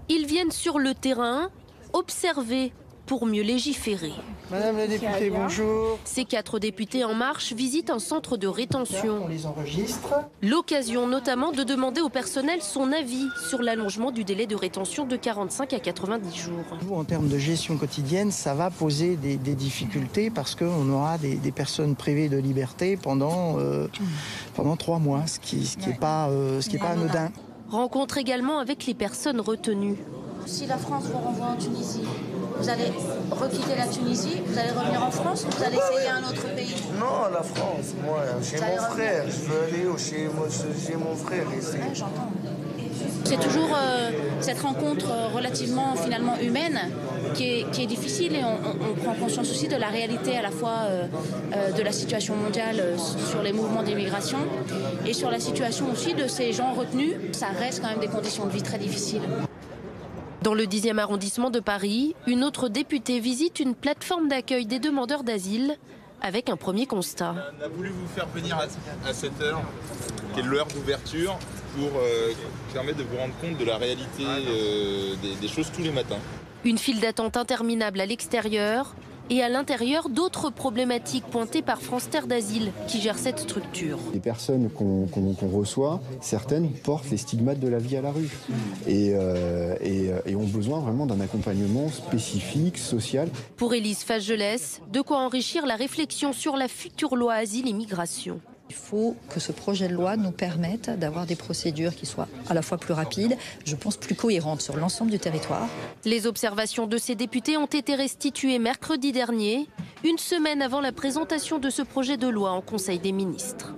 Ils viennent sur le terrain observer pour mieux légiférer. Madame la députée, bonjour. Ces 4 députés En Marche visitent un centre de rétention. On les enregistre. L'occasion notamment de demander au personnel son avis sur l'allongement du délai de rétention de 45 à 90 jours. En termes de gestion quotidienne, ça va poser des difficultés parce qu'on aura des personnes privées de liberté pendant 3 mois, ce qui n'est pas anodin. Rencontre également avec les personnes retenues. Si la France vous renvoie en Tunisie, vous allez requitter la Tunisie, vous allez revenir en France ou vous allez essayer un autre pays? Non, la France, moi, chez mon frère. Je veux aller chez mon frère ici. Ouais, j'entends. C'est toujours cette rencontre relativement finalement humaine qui est difficile et on prend conscience aussi de la réalité à la fois de la situation mondiale sur les mouvements d'immigration et sur la situation aussi de ces gens retenus. Ça reste quand même des conditions de vie très difficiles. Dans le 10e arrondissement de Paris, une autre députée visite une plateforme d'accueil des demandeurs d'asile avec un premier constat. On a voulu vous faire venir à cette heure, qui est l'heure d'ouverture, pour permettre de vous rendre compte de la réalité des choses tous les matins. Une file d'attente interminable à l'extérieur et à l'intérieur d'autres problématiques pointées par France Terre d'Asile qui gère cette structure. Les personnes qu'on reçoit, certaines portent les stigmates de la vie à la rue et ont besoin vraiment d'un accompagnement spécifique, social. Pour Élise Fagelès, de quoi enrichir la réflexion sur la future loi Asile et Migration. Il faut que ce projet de loi nous permette d'avoir des procédures qui soient à la fois plus rapides, je pense plus cohérentes sur l'ensemble du territoire. Les observations de ces députés ont été restituées mercredi dernier, une semaine avant la présentation de ce projet de loi en Conseil des ministres.